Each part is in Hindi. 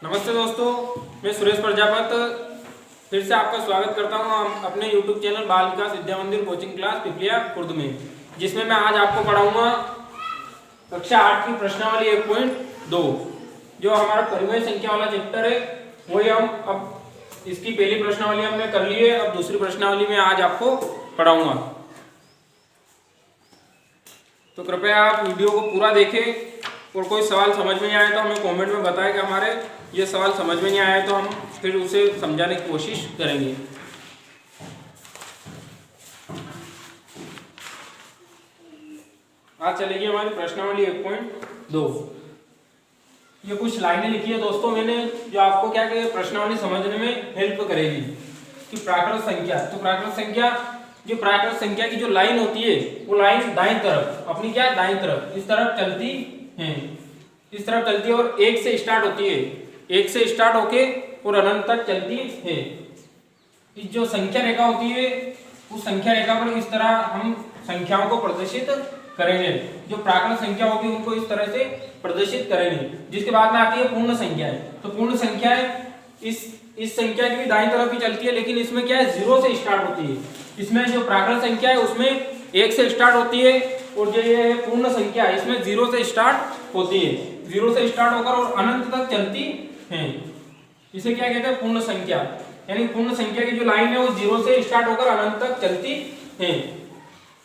नमस्ते दोस्तों, मैं सुरेश प्रजापत फिर से आपका स्वागत करता हूं अपने YouTube चैनल बाल विकास विद्या मंदिर कोचिंग क्लास पिपलिया खुर्द में, जिसमें मैं आज आपको पढ़ाऊंगा कक्षा 8 की प्रश्नावली 1.2। जो हमारा परिमेय संख्या वाला चैप्टर है वही हम अब इसकी पहली प्रश्नावली हमने कर ली है। अब दूसरी प्रश्नावली में आज आपको पढ़ाऊंगा, तो कृपया आप वीडियो को पूरा देखें और कोई सवाल समझ में नहीं आए तो हमें कमेंट में बताएं कि हमारे ये सवाल समझ में नहीं आया, तो हम फिर उसे समझाने की कोशिश करेंगे। आज चलेगी हमारी प्रश्नावली 1.2। ये कुछ लाइनें लिखी है दोस्तों मैंने, जो आपको क्या कहे प्रश्नावली समझने में हेल्प करेगी कि प्राकृत संख्या। तो प्राकृत संख्या, जो प्राकृत संख्या की जो लाइन होती है वो लाइन दाईं तरफ अपनी क्या दाईं तरफ इस तरफ चलती है, इस तरफ चलती है और एक से स्टार्ट होती है, एक से स्टार्ट होके और अनंत तक चलती है। इस जो संख्या रेखा होती है उस संख्या रेखा पर इस तरह हम संख्याओं को प्रदर्शित करेंगे। जो प्राकृत संख्या होगी उनको इस तरह से प्रदर्शित करेंगे। जिसके बाद में आती है पूर्ण संख्याएं। तो पूर्ण संख्याएं इस संख्या की भी दाईं तरफ ही चलती है, लेकिन इसमें क्या है जीरो से स्टार्ट होती है। इसमें जो प्राकृत संख्या है उसमें एक से स्टार्ट होती है और जो ये है पूर्ण संख्या इसमें जीरो से स्टार्ट होती है, जीरो से स्टार्ट होकर और अनंत तक चलती है। इसे क्या कहते हैं पूर्ण संख्या। यानी पूर्ण संख्या की जो लाइन है वो जीरो से स्टार्ट होकर अनंत तक चलती है।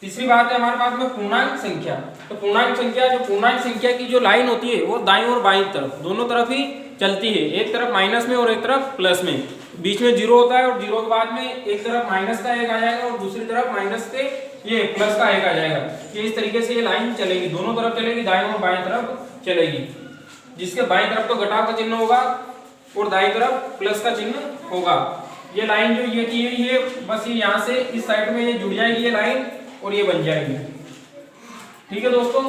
तीसरी बात है हमारे पास में पूर्णांक संख्या। तो पूर्णांक संख्या, जो पूर्णांक संख्या की जो लाइन होती है वो दाईं और बाईं तरफ दोनों तरफ ही चलती है। एक तरफ माइनस में और एक तरफ प्लस में, बीच में जीरो होता है और जीरो के बाद में एक तरफ माइनस का एक आ जाएगा और दूसरी तरफ माइनस से ये प्लस का एक आ जाएगा। ये इस तरीके से ये लाइन चलेगी, दोनों तरफ चलेगी, दाईं और बाईं तरफ चलेगी। जिसके बाईं तरफ तो घटाव का चिन्ह होगा और दाईं तरफ प्लस का चिन्ह होगा। ये लाइन जो ये की है ये बस ये यहाँ से इस साइड में ये जुड़ जाएगी ये लाइन और ये बन जाएगी। ठीक है दोस्तों,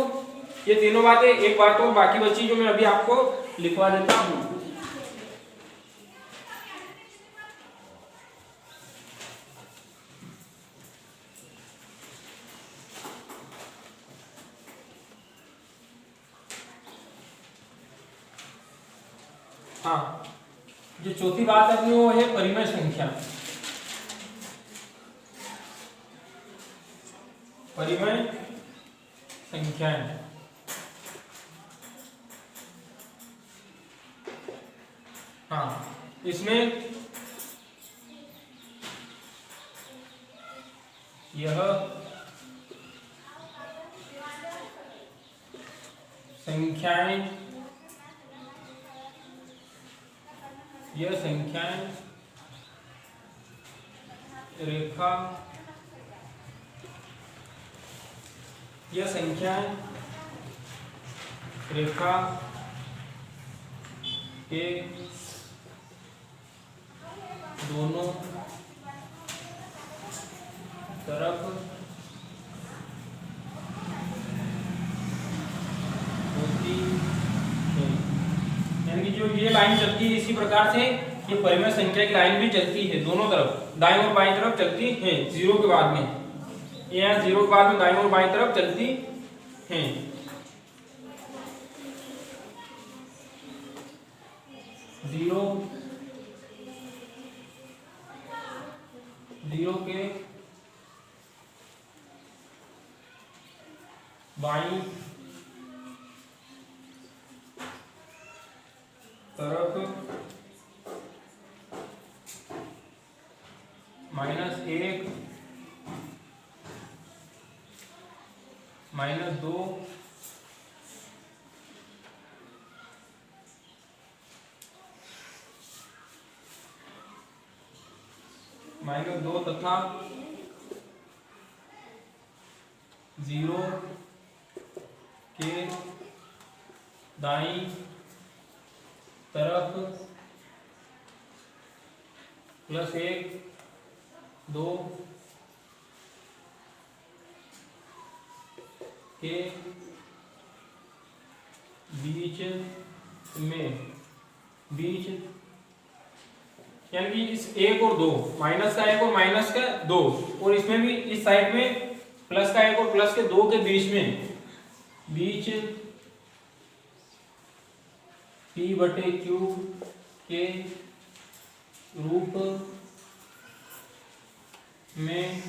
ये तीनों बातें। एक बात और बाकी बची जो मैं अभी आपको लिखवा देता हूँ। हाँ, जो चौथी बात है अपनी वो है परिमेय संख्या। परिमेय संख्याएं। हाँ, इसमें यह संख्याएं, यह संख्याएं रेखा, यह संख्याएं रेखा के दोनों तरफ होती है। यानी कि जो ये लाइन चलती है इसी प्रकार से ये परिमेय संख्या की लाइन भी चलती है, दोनों तरफ दाईं और बाईं तरफ चलती है। जीरो के बाद में यहाँ जीरो के बाद में दाईं और बाईं तरफ चलती है। जीरो के बाईं तरफ -1 -2 -2 तथा 0 के दाईं तरफ +1 2 के बीच में, बीच यानी कि इस एक और दो, माइनस का एक और माइनस का दो, और इसमें भी इस साइड में प्लस का एक और प्लस के दो के बीच में, बीच p/q के रूप में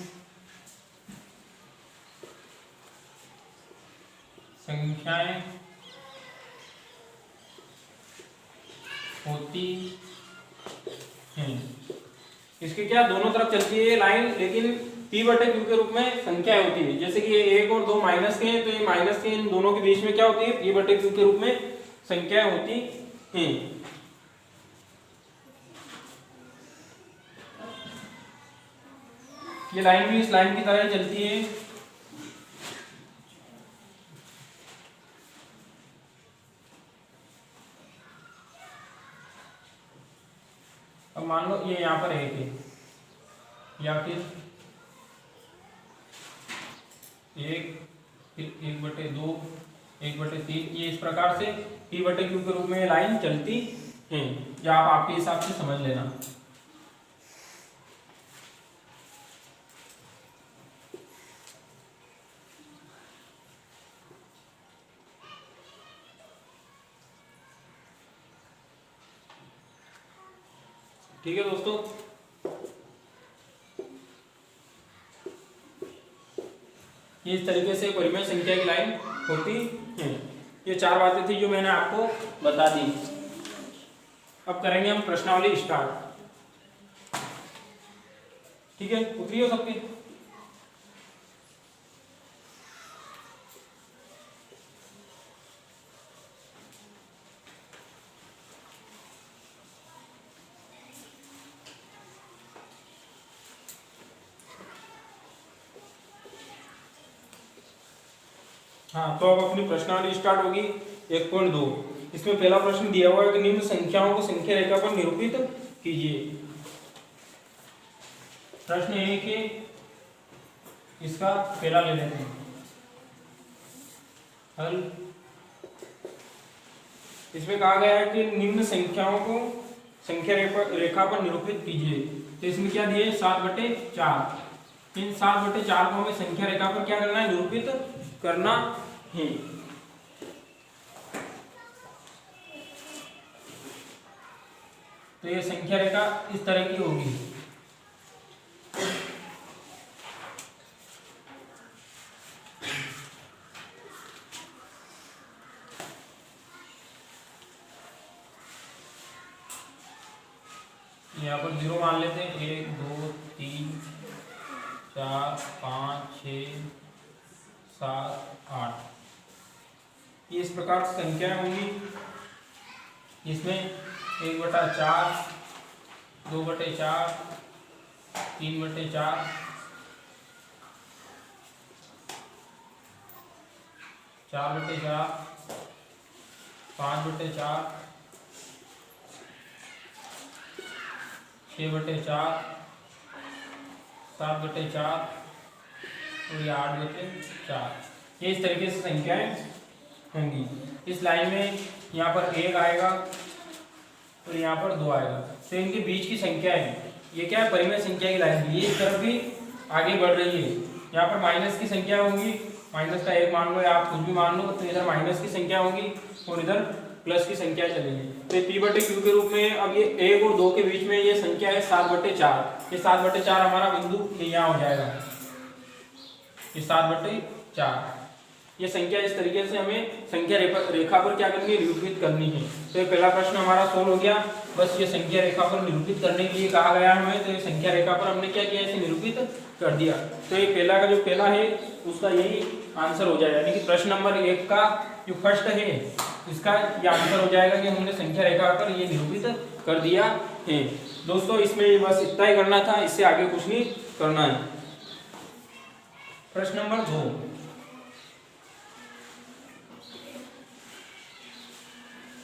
संख्याएं होती हैं। इसके क्या दोनों तरफ चलती है ये लाइन, लेकिन p/q के रूप में संख्या होती है। जैसे कि ये 1 और 2 माइनस के हैं, तो ये माइनस के इन दोनों के बीच में क्या होती है, p/q के रूप में संख्याएं होती हैं। ये लाइन भी इस लाइन की तरह चलती है। अब मान लो ये यहाँ पर एक है, या फिर 1, फिर 1/2, 1/3, ये इस प्रकार से p/q के रूप में लाइन चलती है। या आप आपके हिसाब से समझ लेना। ठीक है दोस्तों, ये इस तरीके से परिमेय संख्या की लाइन होती है। ये 4 बातें थी जो मैंने आपको बता दी। अब करेंगे हम प्रश्नावली स्टार्ट। ठीक है, उत्तरी हो सबकी? हाँ, तो अब अपनी प्रश्नावली स्टार्ट होगी। 1.2 इसमें पहला प्रश्न दिया हुआ है कि निम्न संख्याओं को संख्या रेखा पर निरूपित कीजिए। प्रश्न है कि इसका पहला ले लेते हैं हल। इसमें कहा गया है कि निम्न संख्याओं को संख्या रेखा पर निरूपित कीजिए। तो इसमें क्या दिए, 7/4। इन 7/4 को हमें संख्या रेखा पर क्या करना है, निरूपित करना है। तो ये संख्या रेखा इस तरह की होगी। यहाँ पर 0 मान लेते हैं, 1 2 3 4 5 6 7 8। ये इस प्रकार से संख्याएं होंगी। इसमें 1/4, 2/4, 3/4, 4/4, 5/4, 6/4, 7/4 और ये 8/4। ये इस तरीके से संख्याएं होंगी। इस लाइन में यहाँ पर 1 आएगा और यहाँ पर 2 आएगा। तो इनके बीच की संख्या है, ये क्या है, परिमेय संख्या की लाइन। ये इस तरफ भी आगे बढ़ रही है। यहाँ पर माइनस की संख्या होंगी, माइनस का 1 मान लो या आप कुछ भी मान लो, तो इधर माइनस की संख्या होगी और इधर प्लस की संख्या चलेगी। तो p/q के रूप में अब ये 1 और 2 के बीच में ये संख्या है 7/4। ये 7/4 हमारा बिंदु यहाँ हो जाएगा, ये 7/4। ये संख्या इस तरीके से हमें संख्या रेखा पर क्या करनी है, निरूपित करनी है। तो ये पहला प्रश्न हमारा सोल्व हो गया। बस ये संख्या रेखा पर निरूपित करने के लिए कहा गया हमें, तो ये संख्या रेखा पर हमने क्या किया, इसे निरूपित कर दिया। तो ये पहला का जो पहला है उसका यही आंसर हो जाएगा, यानी कि प्रश्न नंबर 1 का जो फर्स्ट है इसका ये आंसर हो जाएगा कि हमने संख्या रेखा पर ये निरूपित कर दिया है। दोस्तों इसमें बस इतना ही करना था, इससे आगे कुछ नहीं करना है। प्रश्न नंबर 2,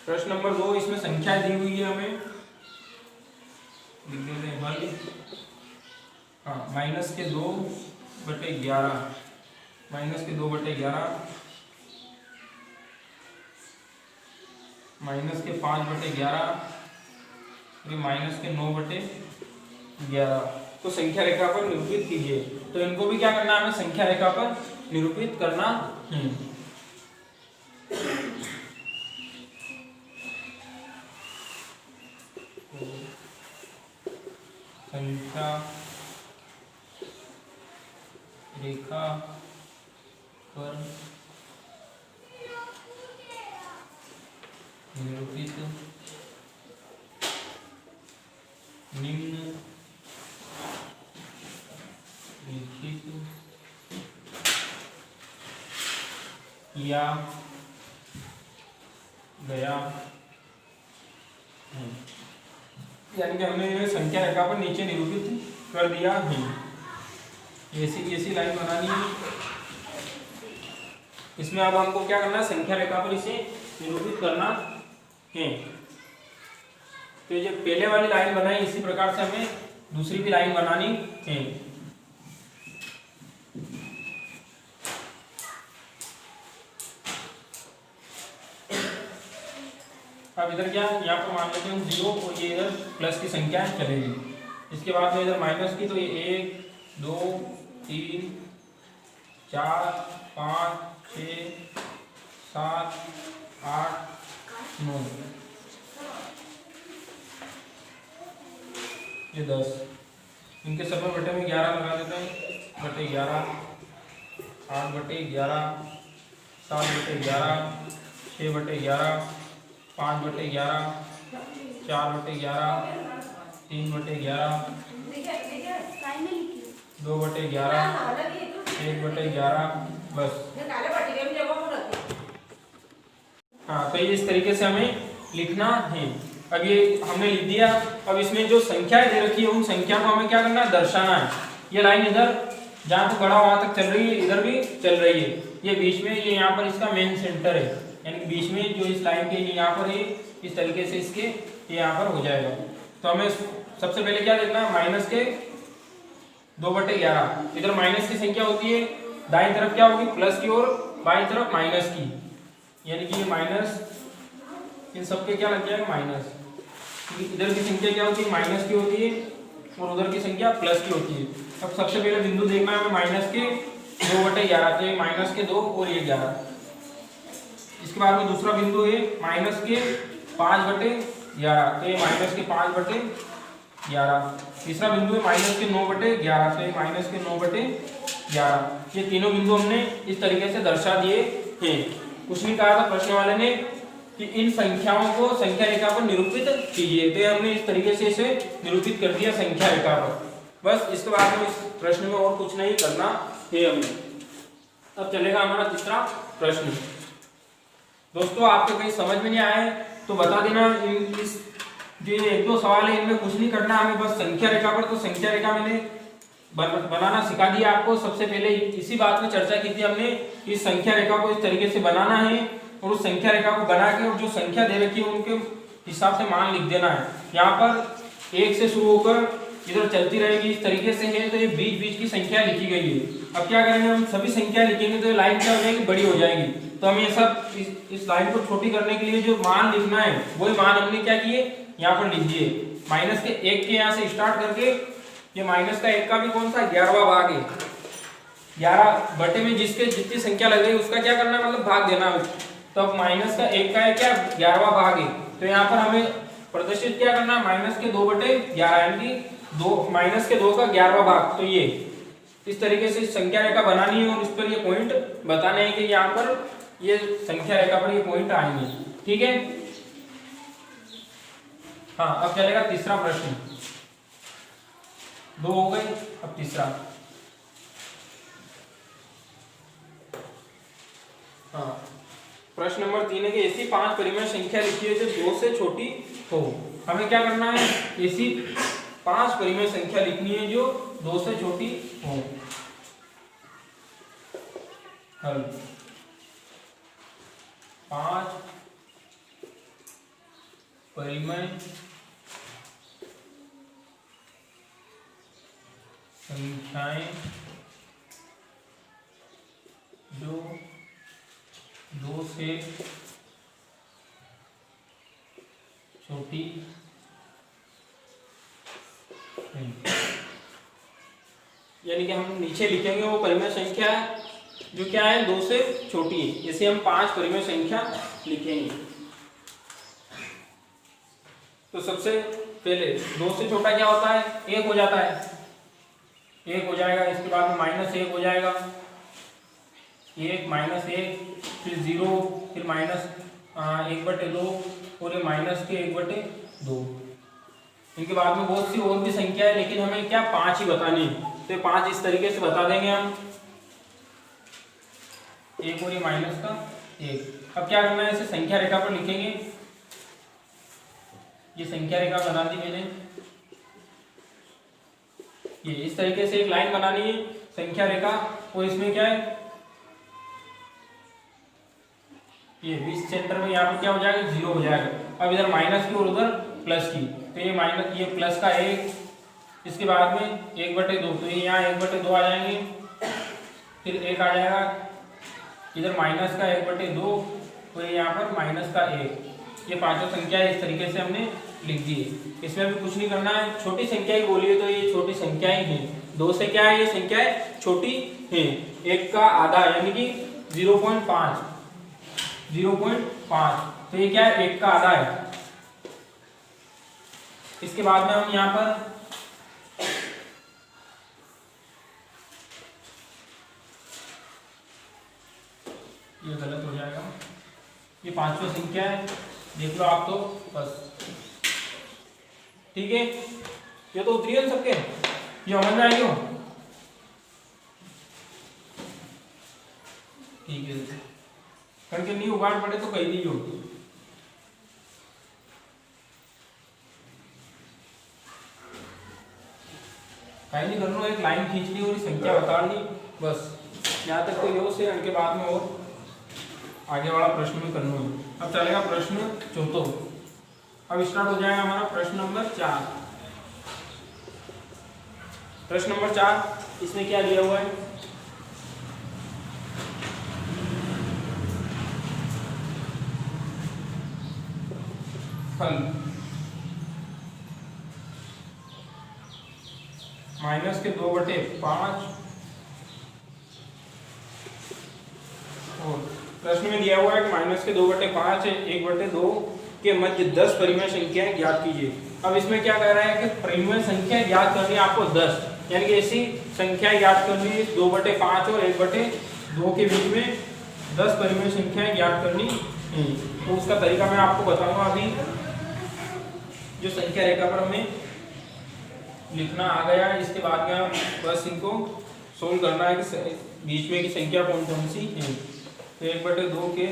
प्रश्न नंबर 2 इसमें संख्याएं दी हुई है हमें, लिख देते हैं हल। हाँ, -2/11, -2/11, -5/11, -9/11। तो संख्या रेखा पर निरूपित कीजिए। तो इनको भी क्या करना है, हमें संख्या रेखा पर निरूपित करना है। संख्या रेखा पर निरूपित निम्न लिखित किया गया है। यानी कि हमने संख्या रेखा पर नीचे निरूपित कर दिया है। ऐसी लाइन बनानी है। इसमें अब हमको क्या करना है, संख्या रेखा पर इसे निरूपित करना है। तो ये पहले वाली लाइन बनाई, इसी प्रकार से हमें दूसरी भी लाइन बनानी है। अब इधर क्या, यहाँ पर मान लेते हैं 0 और ये इधर प्लस की संख्या चलेगी। इसके बाद में इधर माइनस की, तो ये 1 2 3 4 5 6 7 8 9 ये 10। इनके सब में बटे में 11 लगा देते हैं। बटे 11 8 बटे 11 7 बटे 11 6 बटे 11 5 बटे 11 4 बटे 11 3 बटे 11 2 बटे 11 1 बटे 11 बस। हाँ, तो ये इस तरीके से हमें लिखना है। अब ये हमने लिख दिया। अब इसमें जो संख्याएं दे रखी है उन संख्या को हमें क्या करना है, दर्शाना है। ये लाइन इधर जहाँ तक बढ़ा वहां तक चल रही है, इधर भी चल रही है। ये बीच में, ये यहाँ पर इसका मेन सेंटर है, यानी बीच में जो इस लाइन के यहाँ पर है, इस तरीके से इसके ये यहाँ पर हो जाएगा। तो हमें सबसे पहले क्या देखना है, माइनस के 2 बटे 11। इधर माइनस की संख्या होती है, दाईं तरफ क्या होगी, प्लस की, और बाईं तरफ माइनस की। यानी कि ये माइनस, इन सबके क्या लग जाएगा, माइनस। इधर की संख्या क्या होती है, माइनस की होती है, और उधर की संख्या प्लस की होती है। अब सबसे पहले बिंदु देखना है माइनस के 2 बटे 11, तो ये माइनस के 2 और ये 11। इसके बाद में दूसरा बिंदु है माइनस के 5 बटे 11, तो ये माइनस के 5 बटे 11। तीसरा बिंदु है माइनस के 9 बटे 11, तो ये माइनस के 9 बटे 11। ये तीनों बिंदु हमने इस तरीके से दर्शा दिए हैं। कुछ नहीं कहा था प्रश्न वाले ने कि इन संख्याओं को संख्या रेखा पर निरूपित कीजिए, तो हमने इस तरीके से इसे निरूपित कर दिया संख्या रेखा पर। बस इसके बाद में इस प्रश्न में और कुछ नहीं करना है हमें। अब चलेगा हमारा तीसरा प्रश्न। दोस्तों, आपको कहीं समझ में नहीं आए तो बता देना। इस जो 1-2 सवाल है इनमें कुछ नहीं करना हमें, बस संख्या रेखा पर। तो संख्या रेखा मैंने बनाना सिखा दिया आपको। सबसे पहले इसी बात में चर्चा की थी हमने, इस संख्या रेखा को इस तरीके से बनाना है, और उस संख्या रेखा को बना के और जो संख्या दे रखी है उनके हिसाब से मान लिख देना है। यहाँ पर 1 से शुरू होकर इधर चलती रहेगी, इस तरीके से है, तो ये बीच बीच की संख्या लिखी गई है। अब क्या करेंगे, हम सभी संख्या लिखेंगे तो ये लाइन क्या हो जाएगी, बड़ी हो जाएगी। तो हमें ये सब इस लाइन को छोटी करने के लिए जो मान लिखना है वही मान हमने क्या किए, यहाँ पर लिख दिए। माइनस के 1 के यहाँ से स्टार्ट करके, ये माइनस का 1 का भी कौन सा 11वां भाग है। 11 बटे में जिसके जितनी संख्या लग रही है उसका क्या करना है, मतलब भाग देना है। तो अब माइनस का 1 का है क्या, 11वां भाग है। तो यहाँ पर हमें प्रदर्शित क्या करना है, माइनस के 2 बटे 11, यानी कि माइनस के 2 का 11वां भाग। तो ये इस तरीके से संख्या रेखा बनानी है और इस पर ये पॉइंट बताने हैं कि यहाँ पर ये संख्या रेखा पर ये पॉइंट आएंगे। ठीक है। हाँ, अब चलेगा तीसरा प्रश्न। 2 हो गए, अब तीसरा। हाँ, प्रश्न नंबर 3 है कि ऐसी 5 परिमेय संख्या लिखी है जो 2 से छोटी हो। हमें क्या करना है, ऐसी 5 परिमेय संख्या लिखनी है जो 2 से छोटी हो। हल 5 परिमेय संख्याएं जो 2 से छोटी है। यानी कि हम नीचे लिखेंगे वो परिमेय संख्या जो क्या है, 2 से छोटी है। जैसे हम 5 परिमेय संख्या लिखेंगे। तो सबसे पहले 2 से छोटा क्या होता है, 1 हो जाता है, 1 हो जाएगा। इसके बाद में -1 हो जाएगा, 1 -1 फिर 0 फिर -1/2 और ये -1/2। इनके बाद में बहुत सी और भी संख्या है, लेकिन हमें क्या 5 ही बतानी है, तो 5 इस तरीके से बता देंगे हम, 1 और ये -1। अब क्या करना है, इसे संख्या रेखा पर लिखेंगे। ये संख्या रेखा बना दी मैंने, ये इस तरीके से एक लाइन बनानी है संख्या रेखा, और इसमें क्या है, ये बीच सेंटर में यहाँ पर क्या हो जाएगा, 0 हो जाएगा। अब इधर माइनस की और उधर प्लस की, तो ये माइनस, ये प्लस का 1, इसके बाद में 1/2, तो ये यहाँ 1/2 आ जाएंगे, फिर 1 आ जाएगा, इधर माइनस का 1/2 और ये यहाँ पर माइनस का 1। ये पांचों संख्या इस तरीके से हमने लिख दी है। इसमें भी कुछ नहीं करना है, छोटी संख्या ही बोलिए तो ये छोटी संख्याएं हैं। 2 से क्या है, ये संख्याएं छोटी हैं। 1 का आधा यानी कि 0.5, 0.5, तो ये क्या है, 1 का आधा है। इसके बाद में हम यहाँ पर ये गलत हो जाएगा, ये पांचवी संख्या है, देख लो आप तो बस, ठीक है। ये तो उतरी है सबके, ये समझ में आई हो, ठीक है। करके नहीं उगाड़ पड़े तो कही दी हो। कहीं नहीं करना, एक लाइन खींच ली और संख्या बता दी बस, यहाँ तक तो यो से, इनके बाद में और आगे वाला प्रश्न में करना है। अब चलेगा प्रश्न चौथो। अब स्टार्ट हो जाएगा हमारा प्रश्न नंबर 4। प्रश्न नंबर 4, इसमें क्या दिया हुआ है, फल -2/5 और प्रश्न में दिया हुआ है कि -2/5 है 1/2 के मध्य 10 परिमेय संख्याएं ज्ञात कीजिए। अब इसमें क्या कह रहा है कि परिमेय संख्या ज्ञात करनी है आपको 10, यानी कि ऐसी संख्या ज्ञात करनी है 2/5 और 1/2 के बीच में 10 परिमेय संख्याएं ज्ञात करनी है। तो उसका तरीका मैं आपको बताऊंगा। अभी जो संख्या रेखा पर हमें लिखना आ गया है, इसके बाद में बस इनको सोल्व करना है कि बीच में की संख्या कौन कौन सी है। तो 1/2 के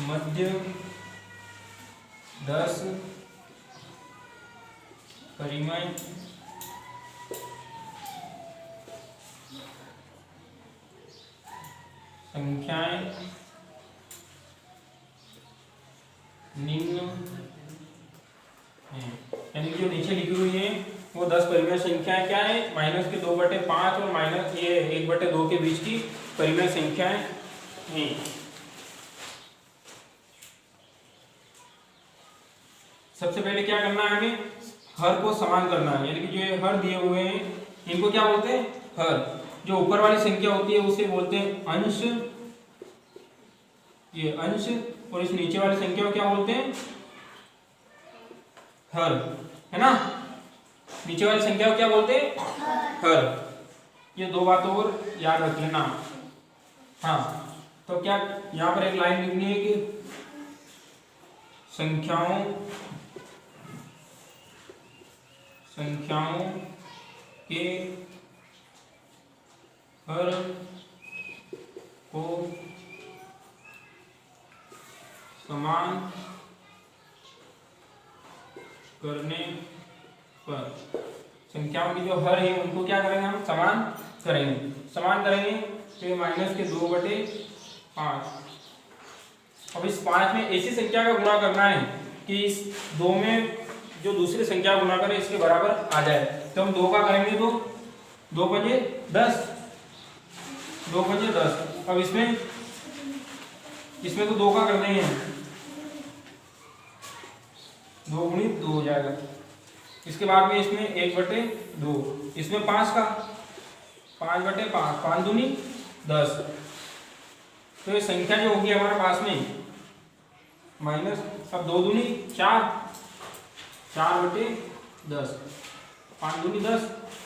मध्य 10 परिमेय संख्याएं निम्न हैं, यानी कि जो नीचे लिखी हुई है वो 10 परिमेय संख्याएं क्या है, -2/5 और -1/2 के बीच की परिमेय संख्याएं हैं। सबसे पहले क्या करना है, हमें हर को समान करना है, यानी कि जो ये हर दिए हुए हैं इनको क्या बोलते हैं, हर। जो ऊपर वाली संख्या होती है उसे बोलते हैं अंश, ये अंश, और इस नीचे वाली संख्या को क्या बोलते हैं, हर, है ना। नीचे वाली संख्या को क्या बोलते हैं, हर। ये 2 बातों और याद रख लेना। हाँ, तो क्या यहाँ पर एक लाइन लिखनी है कि संख्याओं के हर को समान करने पर, संख्याओं की जो हर है उनको क्या करेंगे, हम समान करेंगे। समान करेंगे तो -2/5। अब इस 5 में ऐसी संख्या का गुणा करना है कि इस 2 में जो दूसरी संख्या गुणा करें इसके बराबर आ जाए। तो हम 2 का करेंगे तो 2 पंजे 10, 2 पंजे 10। अब इसमें तो 2 का करना ही है, 2 × 2 हो जाएगा। इसके बाद में इसमें 1/2, इसमें 5 का 5/5, 5 दूनी 10। तो ये संख्या जो होगी हमारे पास में माइनस, अब 2 दूनी 4, 4/10, 5 दूनी 10।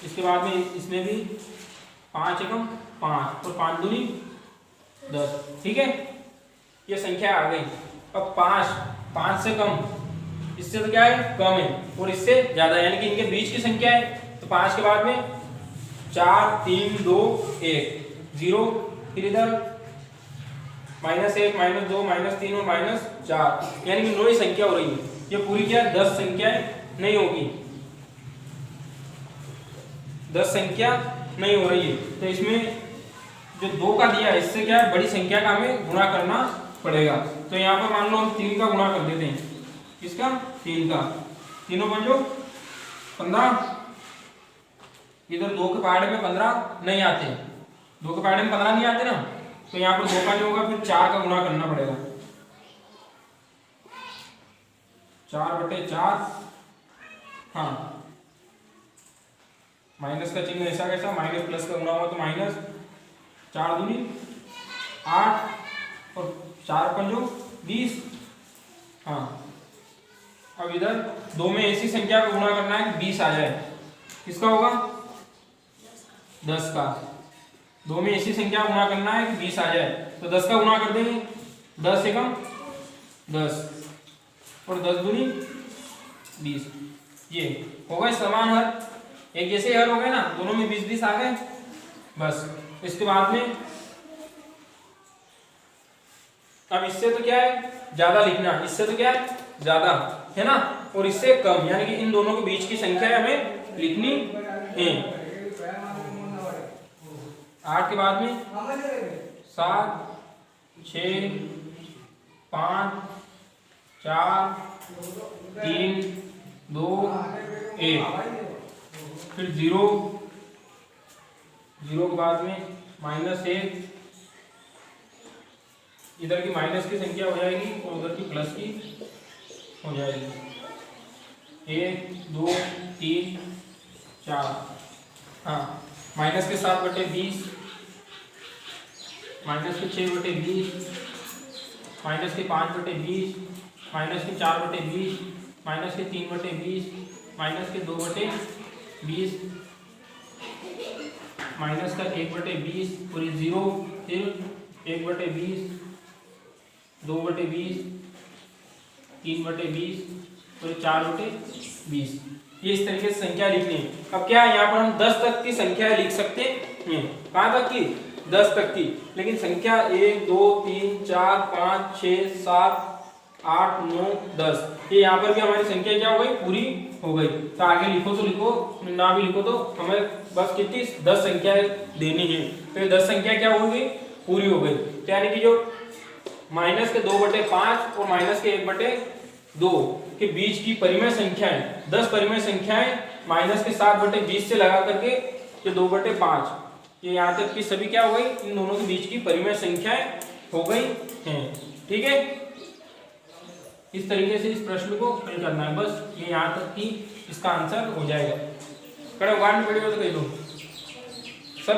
इसके बाद में इसमें भी 5 एकम 5 और 5 दूनी 10। ठीक है, ये संख्या आ गई। अब 5 से कम, इससे तो क्या है कम है, और इससे ज्यादा, यानी कि इनके बीच की संख्या है। तो 5 के बाद में 4 3 2 1 0, फिर इधर -1 -2 -3 और -4, यानी कि 9 संख्या हो रही है। ये पूरी क्या 10 संख्याएं नहीं होगी, 10 संख्या नहीं हो रही है। तो इसमें जो 2 का दिया है, इससे क्या है बड़ी संख्या का हमें गुणा करना पड़ेगा। तो यहाँ पर मान लो हम 3 का गुणा कर देते हैं, किसका 3 का, तीनों पंजो 15, इधर 2 के पहाड़े में 15 नहीं आते, 2 के पहाड़े में 15 नहीं आते ना, तो यहाँ पर 2 का नहीं होगा, फिर 4 का गुणा करना पड़ेगा। 4/4, हाँ माइनस का चिन्ह ऐसा कैसा, माइनस प्लस का गुणा हुआ तो माइनस, 4 दूनी 8 और 4 पंजो 20। हाँ, अब इधर 2 में ऐसी संख्या को गुणा करना है 20 आ जाए, किसका होगा 10 का। 2 में ऐसी संख्या गुणा करना है कि 20 आ जाए, तो 10 का गुणा कर देंगे, 10 एकम 10 और 10 दूनी 20। ये हो गए समान हर, एक जैसे हर हो गए ना, दोनों में 20-20 आ गए बस। इसके बाद में अब इससे तो क्या है ज्यादा लिखना, इससे तो क्या है ज्यादा है ना, और इससे कम, यानी कि इन दोनों के बीच की संख्या हमें लिखनी है। 8 के बाद में 7 6 5 4 3 2 1, फिर 0 के बाद में -1, इधर की माइनस की संख्या हो जाएगी और उधर की प्लस की हो जाएगी। 1 2 3 4, हाँ माइनस के 7/20, माइनस के 6/20, माइनस के 5/20, माइनस के 4/20, माइनस के 3/20, माइनस के 2/20, माइनस का 1/20, पूरी 0, फिर 1/20, 2/20, 3/20 और 4/20। ये इस तरीके से संख्या लिखनी है। अब क्या है यहाँ पर हम 10 तक की संख्या लिख सकते हैं, कहाँ तक की 10 तक की, लेकिन संख्या 1 2 3 4 5 6 7 8 9 10, ये यहाँ पर भी हमारी संख्या क्या हो गई पूरी हो गई। तो आगे लिखो तो लिखो, ना भी लिखो तो हमें बस कितनी 10 संख्या देनी है। तो ये 10 संख्या क्या हो गई पूरी हो गई। तो यानी कि जो माइनस के 2/5 और माइनस के 1/2 के बीच की परिमेय संख्याएं, 10 परिमेय संख्याएं माइनस के 7/20 से लगा करके ये 2/5, ये यहाँ तक की सभी क्या हो गई, इन दोनों के बीच की परिमेय संख्याएं हो गई हैं। ठीक है, इस तरीके से इस प्रश्न को हल करना है, बस ये यहाँ तक की इसका आंसर हो जाएगा। कड़े उगाड़ पड़े हो तो कह दो सब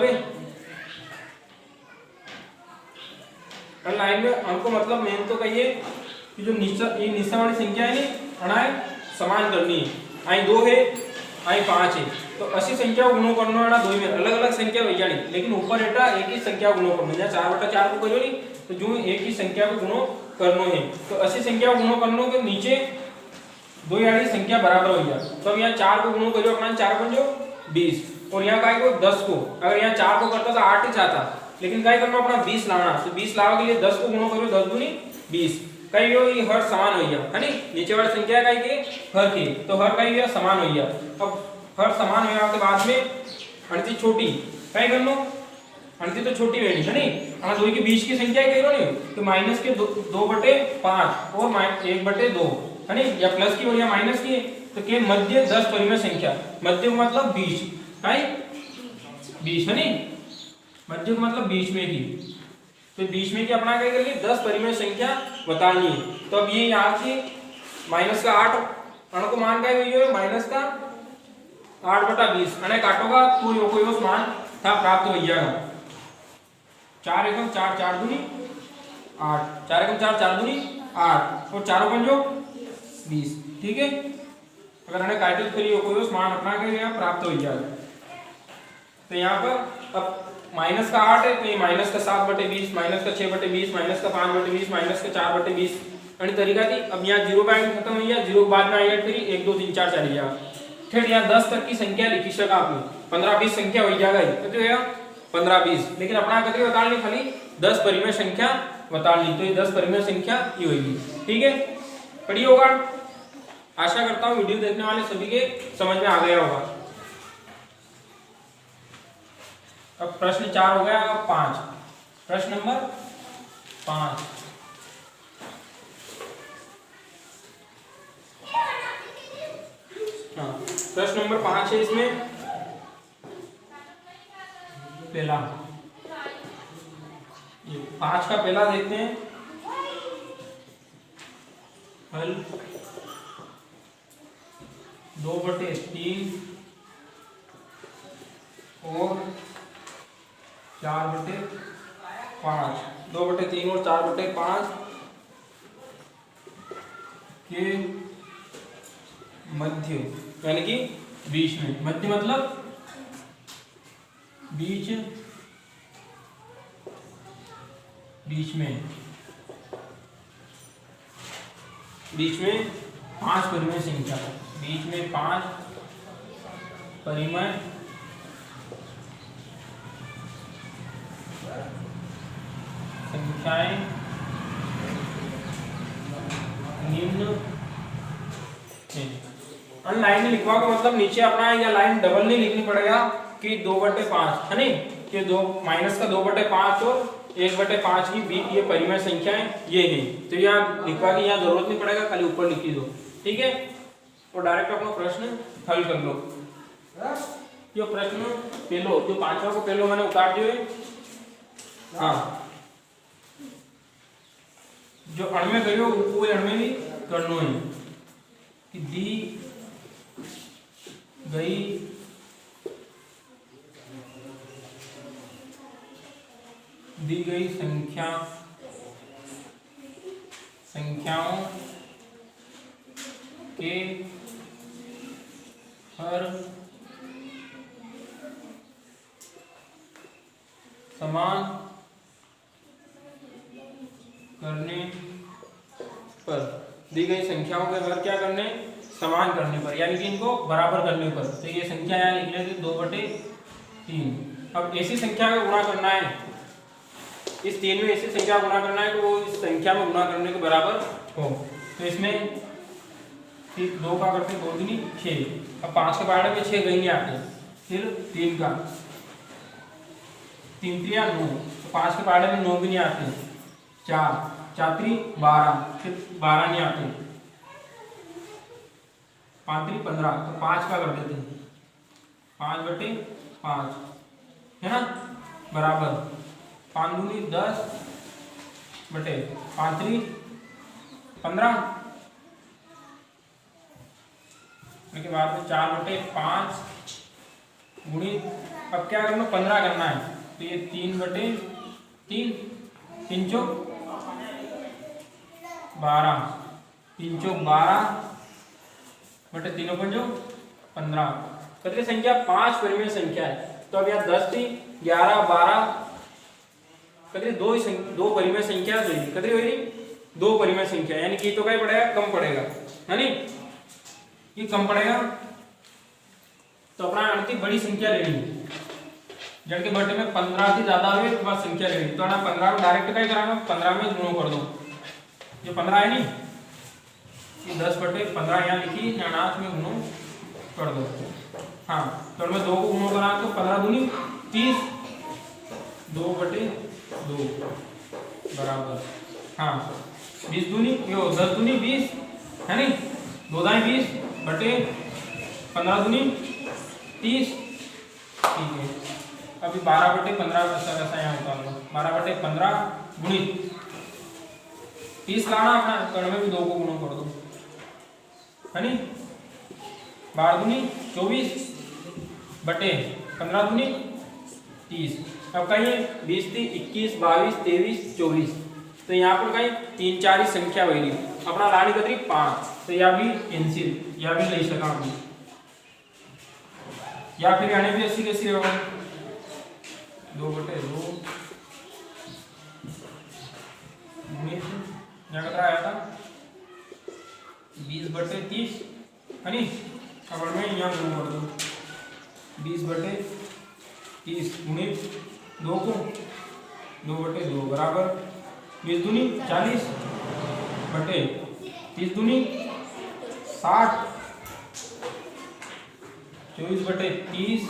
लाइन में हमको, मतलब मेन तो कहिए कि जो ये नीचे वाली संख्या है अणाए समान करनी है। आई 2 है, आई 5 है, तो असी संख्या गुणो करनो है 2 में अलग अलग संख्या वैया नहीं, लेकिन ऊपर एटा एक ही संख्या गुणो करनो है। 4/4 को करो नहीं, तो जो एक ही संख्या को गुणो करनो है, तो असी संख्या गुणो करनो के नीचे 2 यानी संख्या बराबर हो गया। तो अब यहाँ 4 को गुणो करो अपना 4 पंजो 20, और यहाँ काय को 10 को, अगर यहाँ 4 को करता तो 8 ही चाहता, लेकिन काय करना अपना 20 लाना, तो 20 लावा के लिए 10 को गुणो करो 10 दूनी 20, कई ये हर समान हो गया है नी, नीचे वाली संख्या कई के हर की, तो हर कई ये समान हो गया। अब हर समान होने के बाद में अणती छोटी कई करनो, अणती तो छोटी वेणी है नी, अणा दो के बीच की संख्या कई करो नी, तो माइनस के 2/5 और 1/2 है नी, या प्लस की और या माइनस की, तो के मध्य 10 परिमेय संख्या, मध्य मतलब बीच, कई बीच है नी, मध्य मतलब बीच में की, तो बीच में की अपना क्या कर लिए 10 परिमेय संख्या बतानी है। तो अब ये यहाँ की माइनस का 8 अण को मान क्या है माइनस का 8/20 अने काटोगा तो यो कोई उस मान था प्राप्त हो जाएगा। 4 एकम 4 4 दूनी 8, 4 एकम 4 4 दूनी 8 और 4 पंजो 20। ठीक है, अगर हमने काटिल फ्री हो कोई मान अपना के यहाँ प्राप्त हो जाएगा। तो यहाँ पर अब माइनस का 8 है तो ये माइनस का 7/20, माइनस का 6/20, माइनस का 5/20, माइनस का 4/20 यानी तरीका थी। अब यहाँ 0 पॉइंट खत्म हो गया, 0 के बाद में आई फ्री 1 2 3 4 चली जाएगा। फिर यहाँ 10 तक की संख्या लिखी सका आपने, 15-20 संख्या हो जाएगा कितने होगा 15-20, लेकिन अपना कितनी बता ली खाली 10 परिमेय संख्या बता ली, तो ये 10 परिमेय संख्या ये होगी। ठीक है, पढ़ी होगा। आशा करता हूँ वीडियो देखने वाले सभी के समझ में आ गया होगा। अब प्रश्न 4 हो गया। अब 5, प्रश्न नंबर 5, हाँ प्रश्न नंबर 5 है। इसमें पहला, ये 5 का पहला देखते हैं। हल 2/3 और 4/5, 2/3 और 4/5 के मध्य यानी कि बीच में, मध्य मतलब बीच में 5 परिमेय संख्या, बीच में 5 परिमेय संख्याएं निम्न लाइन में लिखवा का मतलब नीचे अपना या लाइन डबल नहीं लिखनी पड़ेगा कि 2/5 है नहीं, कि 2 माइनस का 2/5 और 1/5 की ये परिमेय संख्याएं ये है। तो यहाँ लिखवा की यहाँ जरूरत नहीं पड़ेगा, खाली ऊपर लिखी दो। ठीक है, और डायरेक्ट अपना प्रश्न हल कर लो। जो प्रश्न पहलो, जो 5वां को पहलो मैंने उतार दिए। हाँ, जो अणमे करियो वो अणमे भी करनो है कि दी गई संख्याओं के हर समान करने पर, दी गई संख्याओं के हर क्या करने समान करने पर, यानी कि इनको बराबर करने पर। तो ये संख्या यहाँ लिख लेते 2/3। अब ऐसी संख्या का गुणा करना है, इस 3 में ऐसी संख्या गुणा करना है कि वो इस संख्या में गुणा करने के बराबर हो। तो इसमें 2 का करते 2 दूनी 6। अब 5 के पहाड़े में 6 गई नहीं आते, फिर 3 का 3 3 9, तो 5 के पहाड़े में 9 भी नहीं आते, 4 4 3 12, फिर 12 नहीं आते, 5 3 15, तो 5 का कर देते हैं 5/5 है ना, बराबर 5 दूनी 10 बटे 5 3 15 के बाद में 4/5 गुणित, अब क्या करना 15 करना है, तो ये 3/3 3 चौक 12, 3 चौक 12 बटे 3 पंजो 15। कितनी संख्या 5 परिमेय संख्या है। तो अब यहाँ 10 थी 11 12 कितनी 2 परिमेय संख्या हुई, कितनी हुई 2 परिमेय संख्या, यानी कि तो क्या पड़ेगा कम पड़ेगा है नहीं, ये कम पड़ेगा। तो अपना अंतिम बड़ी संख्या लेनी, जड़ के बटे में 15 से ज्यादा हुए तो बाद संख्या लेनी। तो ना 15 को डायरेक्ट क्या कराना 15 में गुणा कर दो, ये 15 है नहीं, ये 10/15 यहाँ लिखी 9 में गुणा कर दो। हाँ, तो मैं 2 को गुणा करा तो 15 दूनी 30, 2/2 बराबर, हाँ 20 दूनी 10 दूनी 20 है नहीं, 2 दाएं 20 बटे 15 दूनी 30। ठीक है, अभी 12/15 ऐसा यहाँ उतार लो, 12/15 गुणित 30 लाना अपना, कर्ण में भी 2 को गुणा कर दो है नहीं, 12 दूनी 24 बटे 15 दूनी 30। अब कहिए 20 थी 21 22 23 24 तो यहाँ पर कहीं 3 4 ही संख्या वही अपना लानी कतरी 5, तो या भी कैंसिल या भी ले सका हम, या फिर आने भी 80 कैसी होगा 2/2 क्या कितना आया था 20/30 है नी। अब मैं यहाँ गुण कर दूँ 20/30 गुणित 2 को 2/2 बराबर 20 दूनी 40 बटे 30 दूनी 60 24/30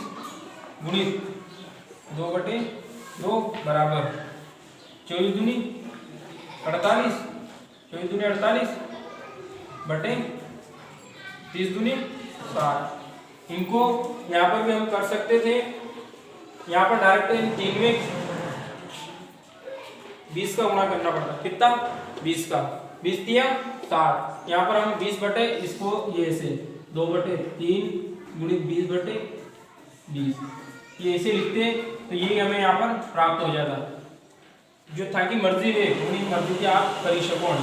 गुणित 2/2 बराबर 24 दूनी 48 24 दूनी 48 बटे 30 दूनी 60। इनको यहाँ पर भी हम कर सकते थे, यहाँ पर डायरेक्ट इन 3 में 20 का गुणा करना पड़ता, कितना 20 का 20 दिया 60, यहाँ पर हम 20 बटे इसको ये ऐसे 2/3 गुणित 20/20 ये ऐसे लिखते तो ये हमें यहाँ पर प्राप्त हो जाता। जो था कि मर्जी है उन्हीं मर्जी की आप कर सको।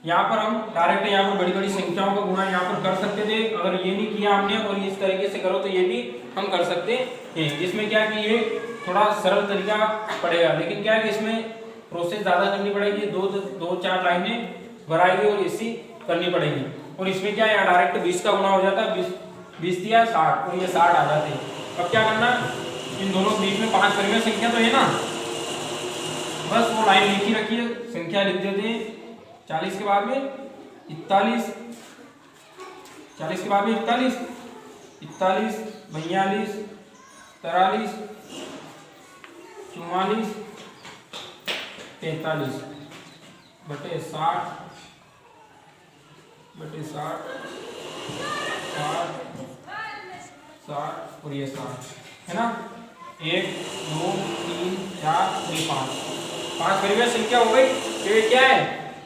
यहाँ पर हम डायरेक्ट यहाँ पर बड़ी बड़ी संख्याओं का गुणा यहाँ पर कर सकते थे, अगर ये नहीं किया हमने और इस तरीके से करो तो ये भी हम कर सकते हैं। इसमें क्या कि ये थोड़ा सरल तरीका पड़ेगा, लेकिन क्या है कि इसमें प्रोसेस ज़्यादा करनी पड़ेगी, दो चार लाइनें भराएगी और इसी करनी पड़ेगी। और इसमें क्या है डायरेक्ट 20 का गुणा हो जाता है, 20 दिया 60 और ये 60 आ जाते हैं। अब क्या करना, इन दोनों के बीच में 5 परिमेय संख्या तो है ना, बस वो लाइन लिखी रखी है, संख्या लिख देते हैं 40 के बाद में 41, 40 के बाद में 41, 42, 42, 43, 44, 43 बटे 60 बटे 60 और ये 60 है ना। 1 2 3 4 5 परिमेय संख्या हो गई। ये क्या है,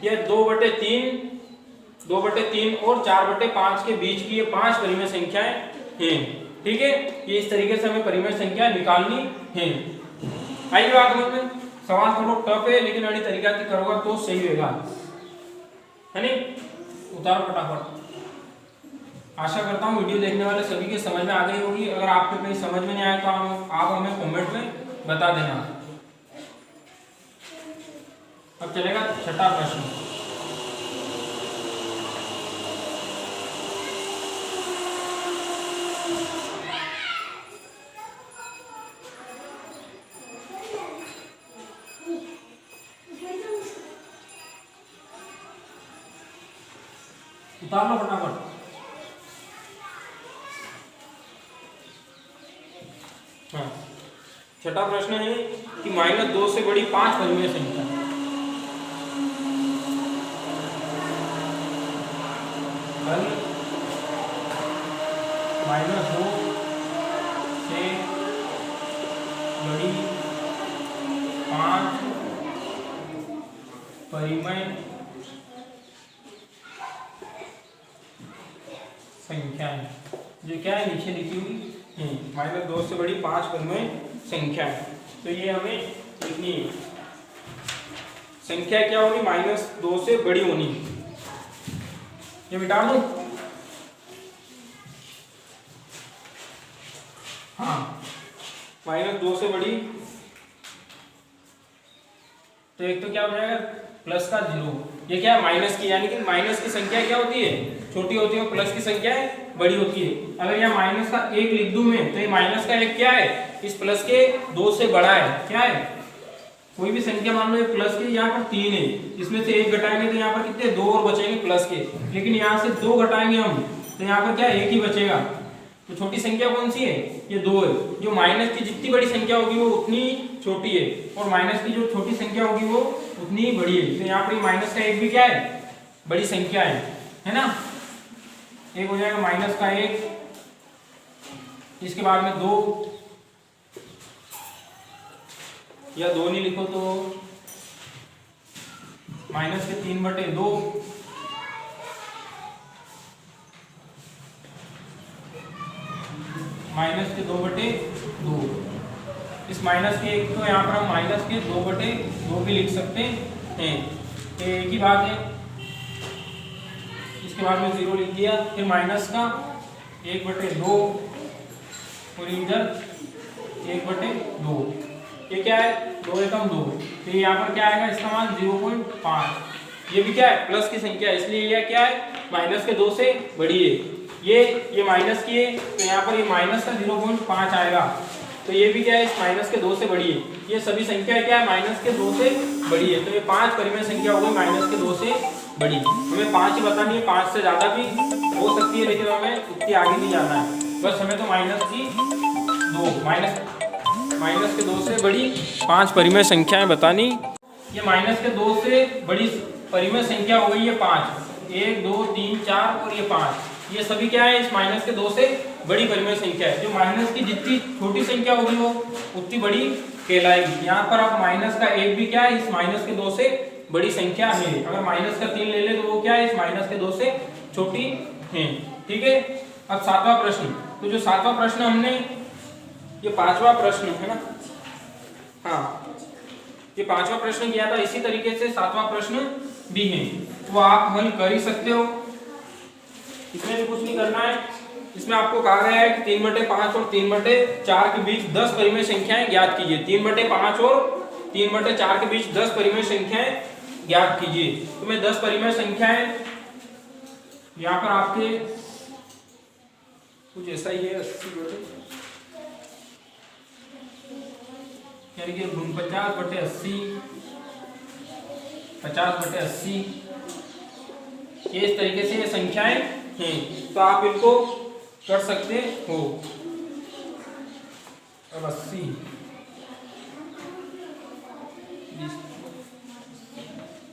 ये 2/3 और 4/5 के बीच की ये 5 परिमेय संख्याएं हैं। ठीक है, ये इस तरीके से हमें परिमेय संख्या निकालनी है। आइए बात में सवाल थोड़ा टफ है, लेकिन अड़ी तरीका से करोगा तो सही होगा, है नहीं। उतारो फटाफट। आशा करता हूँ वीडियो देखने वाले सभी के समझ में आ गई होगी। अगर आपको कहीं समझ में नहीं आया तो आप हमें कमेंट में बता देना। अब चलेगा छठा प्रश्न। उतार लो फटाफट। हाँ, छठा प्रश्न है कि -2 से बड़ी 5 परिमेय संख्या हल -2 से बड़ी 5 परिमेय संख्याएं, जो क्या है नीचे लिखी हुई -2 से बड़ी 5 परिमेय संख्या है। तो ये हमें लिखनी है। संख्या क्या होगी, -2 से बड़ी होनी। ये मिटा दूं, हाँ -2 से बड़ी, तो एक तो क्या हो जाएगा प्लस का 0। ये क्या है माइनस की, यानी कि माइनस की संख्या क्या होती है छोटी होती है और प्लस की संख्या बड़ी होती है। अगर यहाँ माइनस का 1 लिख दूं मैं, तो ये माइनस का 1 क्या है, इस प्लस के 2 से बड़ा है। क्या है, कोई भी संख्या मान लो प्लस के यहाँ पर 3 है, इसमें से 1 घटाएंगे तो यहाँ पर कितने 2 और बचेंगे प्लस के, लेकिन यहाँ से 2 घटाएंगे हम तो यहाँ पर क्या 1 ही बचेगा। तो छोटी संख्या कौन सी है, ये 2 है। जो माइनस की जितनी बड़ी संख्या होगी वो उतनी छोटी है, और माइनस की जो छोटी संख्या होगी वो उतनी ही बड़ी है। तो यहाँ पर माइनस का 1 भी क्या है, बड़ी संख्या है ना। एक हो जाएगा माइनस का 1, इसके बाद में 2, या 2 नहीं लिखो तो माइनस के 3/2, माइनस के 2/2। इस माइनस के 1 को यहाँ पर हम माइनस के 2/2 2 भी लिख सकते हैं, ये एक ही बात है। इसके बाद में 0 लिख दिया, फिर माइनस का 1/2 और इधर 1/2, ये क्या है 2 एकम 2, तो यहाँ पर क्या आएगा इसका मान 0.5। ये भी क्या है प्लस की संख्या, इसलिए यह क्या है माइनस के 2 से बड़ी है। ये माइनस की है तो यहाँ पर ये माइनस का 0.5 आएगा, तो ये भी क्या है इस माइनस के 2 से बड़ी है। ये सभी संख्या क्या है माइनस के 2 से बड़ी है, तो ये 5 परिमेय संख्या हो गई माइनस के 2 से बड़ी। हमें 5 ही बतानी है, 5 से ज्यादा भी हो सकती है, लेकिन हमें उतनी आगे नहीं जाना है, बस हमें तो माइनस के 2 से बड़ी 5 परिमेय संख्याएं बतानी। ये माइनस के 2 से बड़ी परिमेय संख्या हो गई है 5, 1 2 3 4 और ये 5, ये सभी क्या है इस माइनस के 2 से बड़ी परिमेय संख्या है। जो माइनस की जितनी छोटी संख्या होगी वो उतनी बड़ी कहलाएगी। यहाँ पर आप माइनस का 1 भी क्या है इस माइनस के 2 से बड़ी संख्या है। अगर माइनस का 3 ले ले तो वो क्या है इस माइनस के 2 से छोटी है। ठीक है, अब 7वां प्रश्न, तो जो 7वां प्रश्न हमने, ये 5वां प्रश्न है ना, हाँ ये 5वां प्रश्न किया था, इसी तरीके से 7वां प्रश्न भी है, वो आप हल कर ही सकते हो, इसमें भी कुछ नहीं करना है। इसमें आपको कहा गया है कि 3/5 और 3/4 के बीच 10 परिमेय संख्याएं ज्ञात कीजिए। 3/5 और 3/4 के बीच 10 परिमेय संख्याएं ज्ञात कीजिए। तो मैं 10 परिमेय संख्याएं यहाँ पर आपके कुछ ऐसा ही है, 80 यानी कि 49/80, 50/80, ये इस तरीके से ये संख्याएं हैं, तो आप इनको कर सकते हो। अब 80,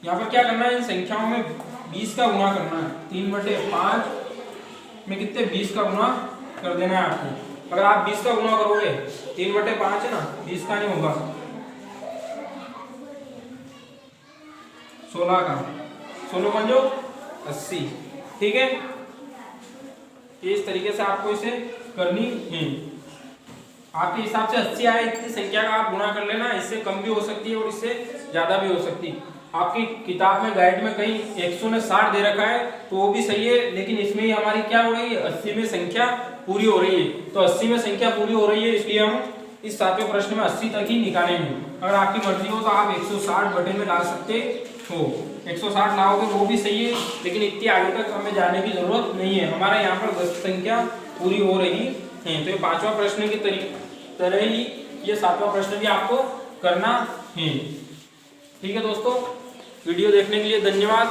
यहाँ पर क्या करना है इन संख्याओं में 20 का गुणा करना है। 3/5 में कितने 20 का गुणा कर देना है आपको। अगर आप 20 का गुणा करोगे, 3/5 है ना, 20 का नहीं होगा, 16 का, 16 पंजो 80। ठीक है, इस तरीके से आपको इसे करनी है। आपके हिसाब से 80 आए इतनी संख्या का आप गुणा कर लेना, इससे कम भी हो सकती है और इससे ज्यादा भी हो सकती है। आपकी किताब में गाइड में कहीं 160 दे रखा है तो वो भी सही है, लेकिन इसमें ही हमारी क्या हो रही है 80 में संख्या पूरी हो रही है, तो 80 में संख्या पूरी हो रही है, इसलिए हम इस 7वें प्रश्न में 80 तक ही निकालेंगे। अगर आपकी मर्जी हो तो आप 160 बटे में ला सकते हो, 160 लाओगे वो भी सही है, लेकिन इतनी आगे तक हमें जाने की जरूरत नहीं है, हमारा यहाँ पर 10 संख्या पूरी हो रही है। तो ये 5वां प्रश्न की तरह ही ये 7वां प्रश्न भी आपको करना है। ठीक है दोस्तों, वीडियो देखने के लिए धन्यवाद,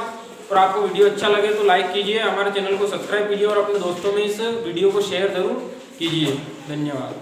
और आपको वीडियो अच्छा लगे तो लाइक कीजिए, हमारे चैनल को सब्सक्राइब कीजिए और अपने दोस्तों में इस वीडियो को शेयर जरूर कीजिए। धन्यवाद।